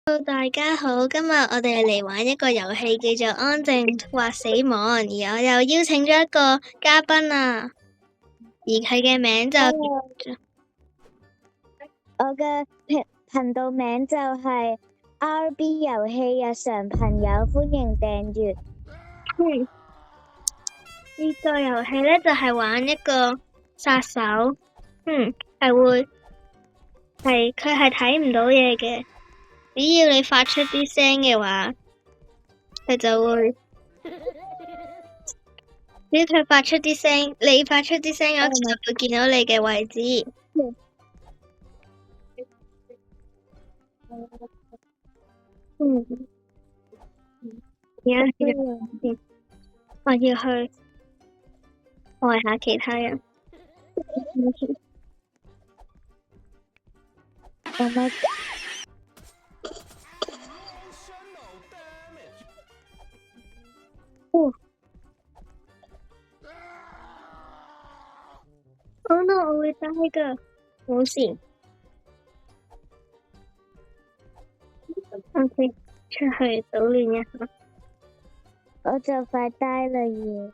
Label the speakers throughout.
Speaker 1: Hello，大家好，今日我哋嚟玩一個遊戲，叫做安靜或死亡。而我又邀請咗一個嘉賓啊，而佢嘅名就
Speaker 2: 我嘅頻道名就係 RB 遊戲日常朋友，歡迎訂閱。
Speaker 1: 呢個遊戲咧就係玩一個殺手，佢係睇唔到嘢嘅，只要你發出啲聲嘅話，佢就會。只要佢發出啲聲，你發出啲聲，我就會見到你嘅位置。而家我要去愛下其他人。no， 我會打㗎，冇事。OK， 出去搗亂一下。
Speaker 2: 我就快呆啦要。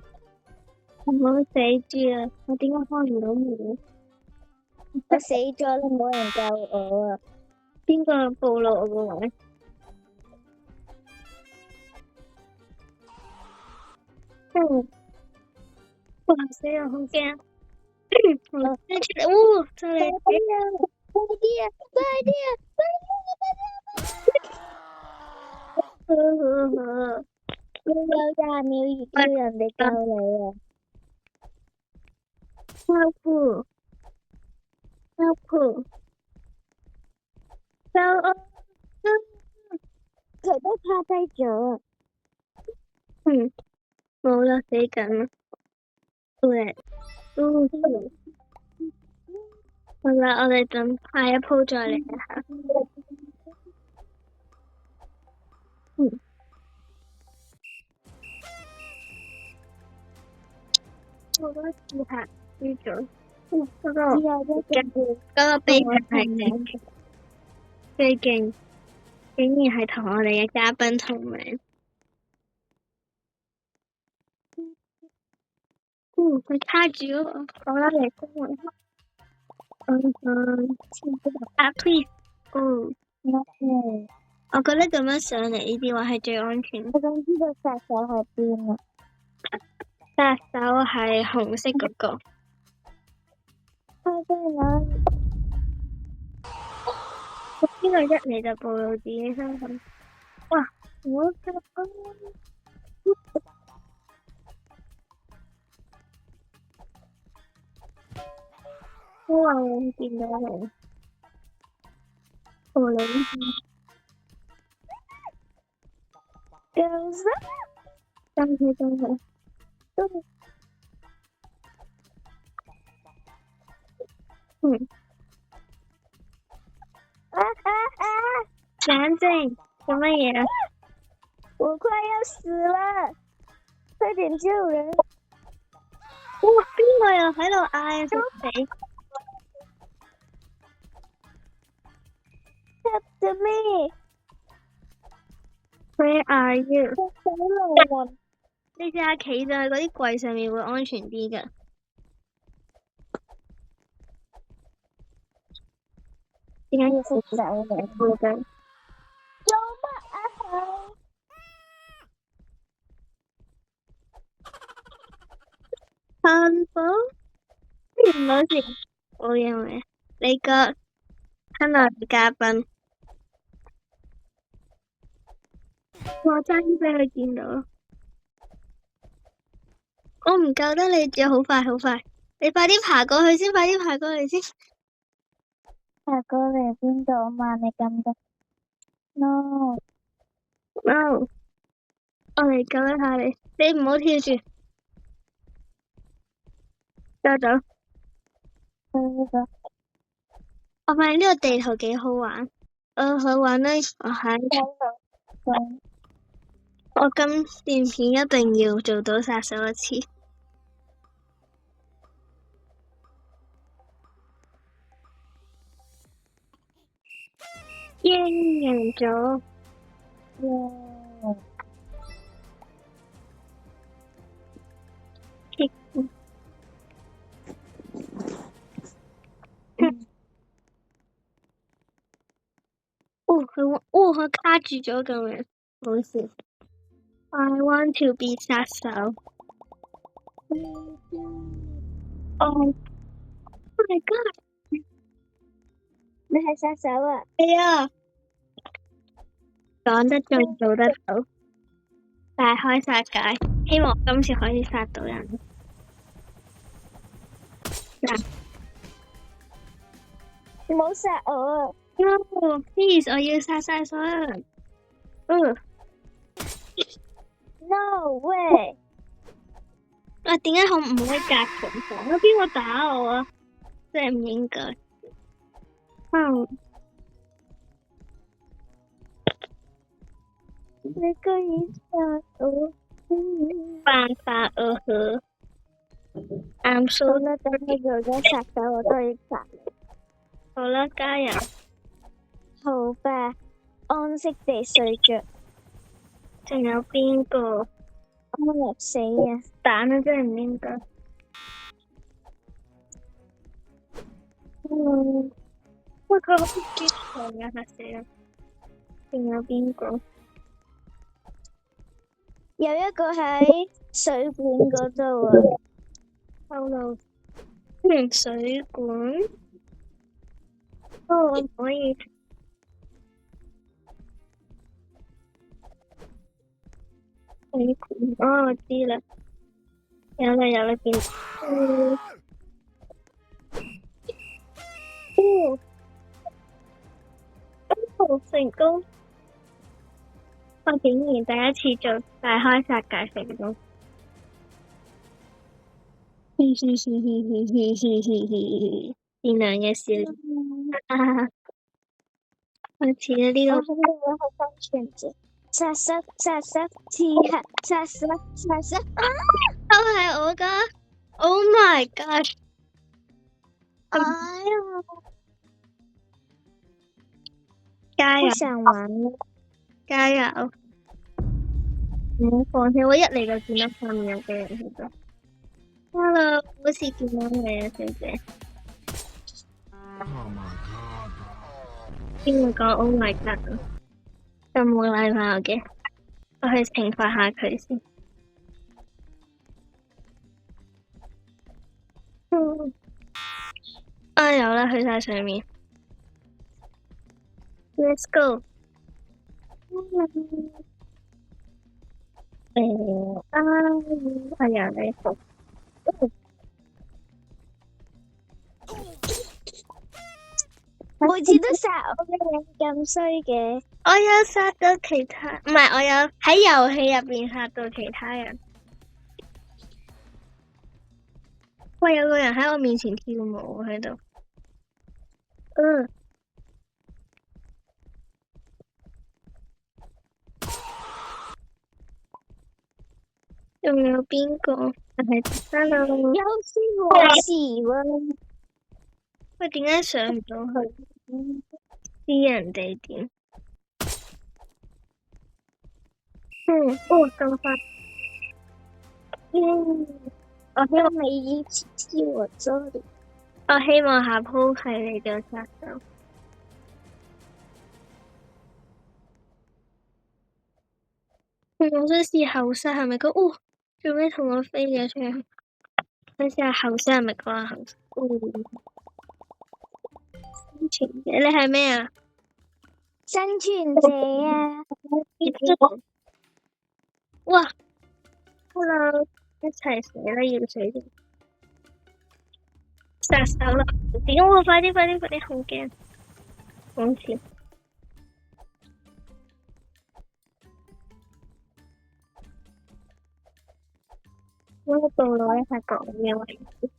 Speaker 1: 我唔好死住啊！我點解開唔到門？
Speaker 2: 我死咗都冇人救我啊！
Speaker 1: 邊個暴露我個位？哇死啊！好驚！我先出嚟，就嚟死啦！
Speaker 2: 快啲啊！快啲啊！你有20秒叫人哋救你啊
Speaker 1: ！Help！救我！
Speaker 2: 佢都趴低咗。
Speaker 1: 冇啦，死緊啦！好啦，我哋等下一鋪再嚟一下。我覺得試下呢種，嗰個秘密係最勁，竟然係同我哋嘅嘉賓同名。佢卡住我，好啦，嚟公會。please，我覺得咁樣上嚟呢啲話係最安全。
Speaker 2: 我想知道殺手喺邊啊？
Speaker 1: 殺手係紅色嗰個。
Speaker 2: 佢喺哪裡？
Speaker 1: 呢個一嚟就暴露自己身份。哇！我嘅哇！我見到你，暴露。
Speaker 2: 救生！
Speaker 1: 真係。冷靜，做乜嘢啊？
Speaker 2: 我快要死了，快點救人！
Speaker 1: 哇！邊個又喺度嗌死
Speaker 2: ？Help me!
Speaker 1: Where are you？
Speaker 2: 我
Speaker 1: 你試下企在嗰啲櫃上面會安全啲㗎。點解要食手嘅？附近。
Speaker 2: 有乜啊？
Speaker 1: 漢堡？冇事，冇嘢。你個親愛嘅嘉賓，我爭啲俾佢見到。我唔救得你住，好快好快！你快啲爬過去先，快啲爬過去先。
Speaker 2: 爬過嚟邊度啊嘛？你咁多 ？No，
Speaker 1: 我嚟救一下你，你唔好跳住。走。我發現呢個地圖幾好玩，好玩呢。我今段片一定要做到殺手一次。耶，贏咗！佢卡住咗咁樣，好笑。I want to be 殺手。Oh my god！
Speaker 2: 你係殺手啊？
Speaker 1: 係啊，講得仲做得到，大開殺戒，希望今次可以殺到人。
Speaker 2: 你冇殺我啊
Speaker 1: ！No，please，我要殺晒所有人。
Speaker 2: ！No way！
Speaker 1: 點解唔可以隔群房？有邊個打我啊？真係唔應該。
Speaker 2: 你居然殺我！
Speaker 1: 辦法I'm so
Speaker 2: 好啦，等你做咗殺手，我都要殺。
Speaker 1: 好啦，加油！
Speaker 2: 好吧，安息地睡着。
Speaker 1: 仲有邊個？
Speaker 2: 安樂死啊！
Speaker 1: 蛋啊，真係唔應該。喂，佢好似結場啊，嚇死啦！仲有邊個？
Speaker 2: 有一個喺水管嗰度啊！
Speaker 1: 收路。水管。我唔可以。水管，我知啦。有啦，見。成功！我竟然第一次做大開殺戒成功。善良嘅笑。開始啦呢個。
Speaker 2: 我係生存者，殺手，刺客，殺手。
Speaker 1: 都係我噶 ！Oh my god！
Speaker 2: 哎呀！
Speaker 1: 加油！
Speaker 2: 好想玩啊！
Speaker 1: 加油！唔好放棄，我一嚟就見到上面有個人喺度。Hello，好似見到你啊，小姐。邊個講 Oh my god？咁冇禮貌嘅，我去懲罰下佢先。有啦，去晒上面。Let's go。呀，你好。
Speaker 2: 每次都殺我嘅人咁衰嘅。
Speaker 1: 我有殺到其他，唔係我有喺遊戲入邊殺到其他人。喂，有個人喺我面前跳舞喺度。仲有邊個？係 Hello。
Speaker 2: 有事喎！
Speaker 1: 喂，點解上唔到去私人地點？咁快。我希望
Speaker 2: 你一起去我這裡。
Speaker 1: 我希望下鋪係你嘅殺手。我想試後室係咪個？做咩同我飛嘅出去？我試下後室係咪個後室？生存者，你係咩啊？
Speaker 2: 生存者啊！
Speaker 1: 哇 ！Hello， 一齊死啦！要死殺手啦！點解我快啲，好驚！講笑。我到攞一下講嘅位置。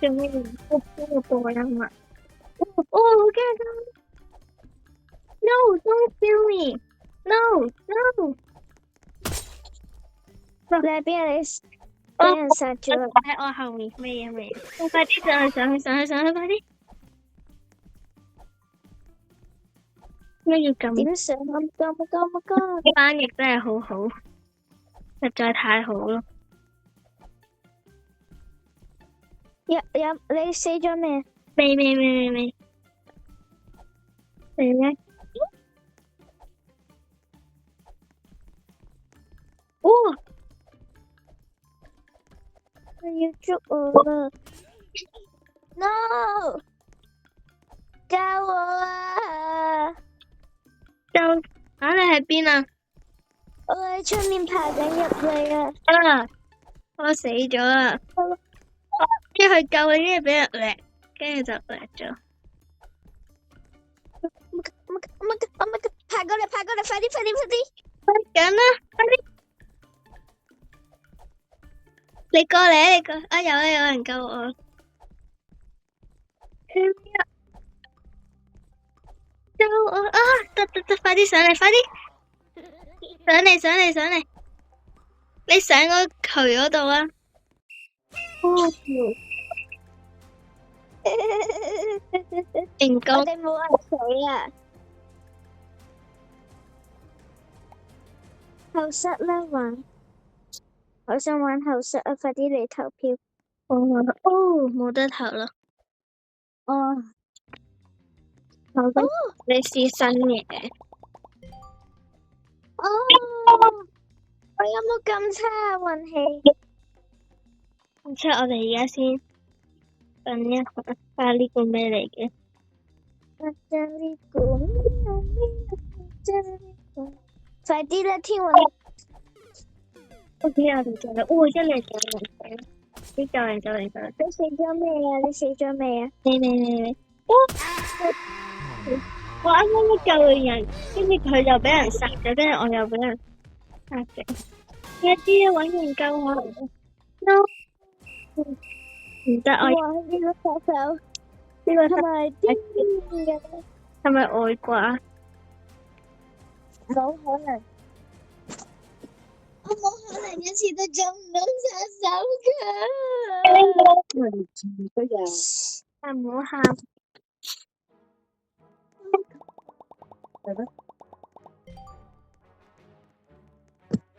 Speaker 1: 做咩？邊個播音啊？哦，好驚啊！No, don't kill me! No, no!
Speaker 2: 你喺邊啊？你俾人殺咗啦！
Speaker 1: 喺我後面咩嘢咩嘢？快啲上去！快啲！咩要撳？
Speaker 2: 點上？
Speaker 1: 翻譯真係好好，實在太好咯！
Speaker 2: 你死咗未？
Speaker 1: 未咩？哦！
Speaker 2: 佢要捉我啦 ！No！ 救我啊！
Speaker 1: 你喺邊啊？
Speaker 2: 我喺出面爬緊入嚟啊！
Speaker 1: 啊！我死咗啦！一去救你，跟住俾人掠，跟住就掠咗。
Speaker 2: 爬過嚟，快啲！
Speaker 1: 緊啦，快啲！你過嚟！啊，有人救我。救我啊！得，快啲上嚟，快啲！上嚟！你上個渠嗰度啊！成功！
Speaker 2: 我哋冇人死啊！後室啦玩，我想玩後室啊！快啲嚟投票。
Speaker 1: 冇得投啦。你試新嘢。
Speaker 2: 我有冇咁差運氣？
Speaker 1: 唔出，我哋而家先等一下，睇呢個咩嚟嘅？
Speaker 2: 快啲啦，天雲！
Speaker 1: 我哋就嚟，一嚟就嚟，啲救人！
Speaker 2: 你死咗未啊？
Speaker 1: 未。我啱啱救人，跟住佢就俾人殺咗，跟住我又俾人殺咗。一啲搵人救我，no， 唔得，我
Speaker 2: 呢個殺手，
Speaker 1: 呢個
Speaker 2: 係咪癲嘅？
Speaker 1: 係咪外掛啊？
Speaker 2: 冇可能，我冇可能一次都做唔到殺手噶。
Speaker 1: 唔好喊。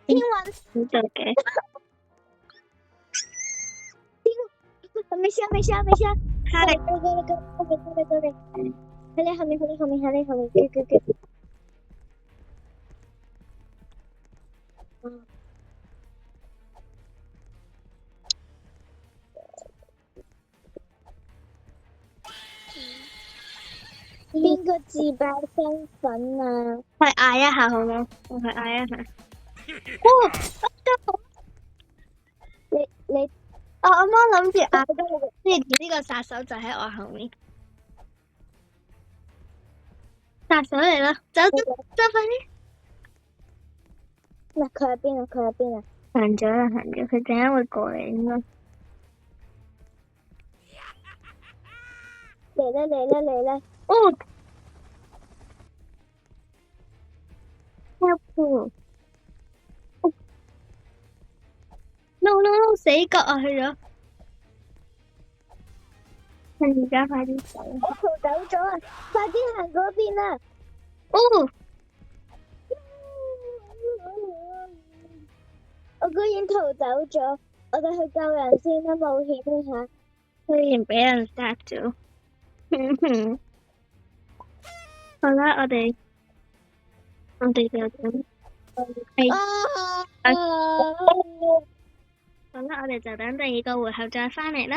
Speaker 2: 天雲，
Speaker 1: 好做嘅。
Speaker 2: 沒事。過嚟。喺你後面，go。邊個自爆身份啊？
Speaker 1: 去嗌一下好冇？我去嗌一下。
Speaker 2: 你
Speaker 1: 我啱啱諗住嗌，跟住呢個殺手就喺我後面。殺手嚟啦！走快啲！
Speaker 2: 嗱，佢喺邊啊？
Speaker 1: 行咗，佢陣間會過嚟應該。
Speaker 2: 嚟啦！help
Speaker 1: no 死角啊！去咗。而家快啲走！
Speaker 2: 我逃走咗啊！快啲行嗰邊啊！我居然逃走咗，我哋去救人先啦，冒險一下。
Speaker 1: 居然俾人殺咗。好啦，我哋就等。好啦，我哋就等第二個回合再返嚟啦。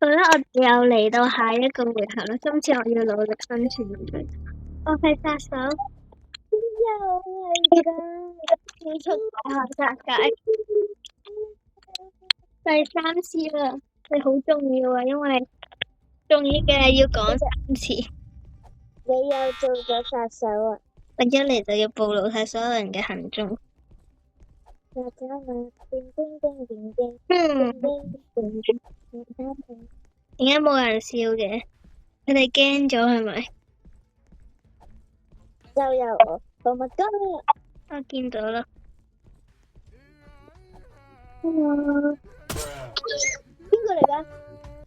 Speaker 1: 好啦，我哋又嚟到下一個回合啦。今次我要努力生存落去。我係殺手。
Speaker 2: 又係㗎，要出
Speaker 1: 下殺界。第3次啦，你好重要啊，因為重要嘅要講3次。
Speaker 2: 你又做咗殺手啊？
Speaker 1: 我一嚟就要暴露晒所有人嘅行蹤。點解冇人笑嘅？佢哋驚咗係咪？
Speaker 2: 就由我，Oh my god！
Speaker 1: 我見到啦。
Speaker 2: 邊個嚟㗎？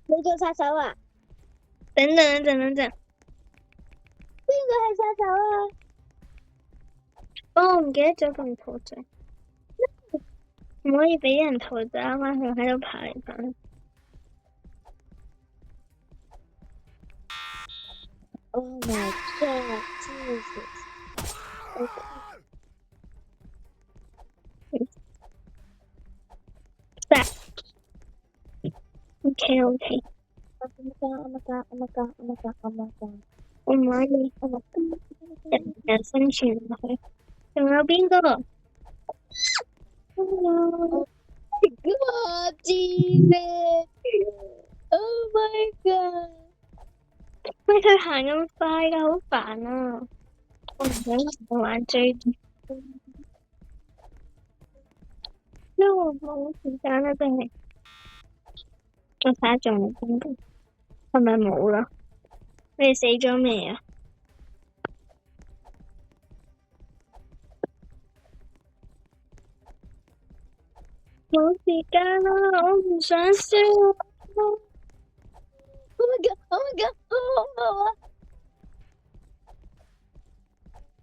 Speaker 2: 你做殺手啊？
Speaker 1: 等陣。
Speaker 2: 邊個係殺手啊？
Speaker 1: 我唔記得咗咁圖像，唔可以俾人圖像，啱啱佢喺度排版。
Speaker 2: Oh my god! Jesus!
Speaker 1: OK。我唔可以人生存落去。仲有邊個？
Speaker 2: 我知咩 ？Oh my god！
Speaker 1: 喂，佢行咁快㗎，好煩啊！我唔想同玩追，因為我冇時間啦，真係。我睇下仲有邊個？係咪冇啦？你哋死咗未啊？冇時間啦，我唔想輸啊
Speaker 2: ！Oh my god！Oh my god！好啊！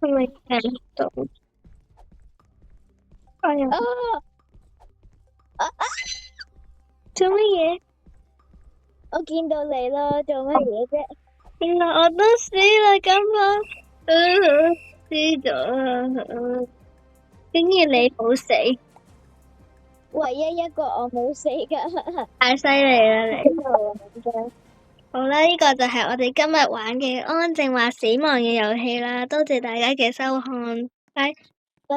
Speaker 1: 係咪聽到？哎呀！做乜嘢？
Speaker 2: 我見到你咯，做乜嘢啫？
Speaker 1: 原來我都死啦，咁啊，輸咗，竟然你冇死，
Speaker 2: 唯一一個我冇死噶，
Speaker 1: 太犀利啦你！好啦，呢個就係我哋今日玩嘅安靜或死亡嘅遊戲啦，多謝大家嘅收看，拜拜。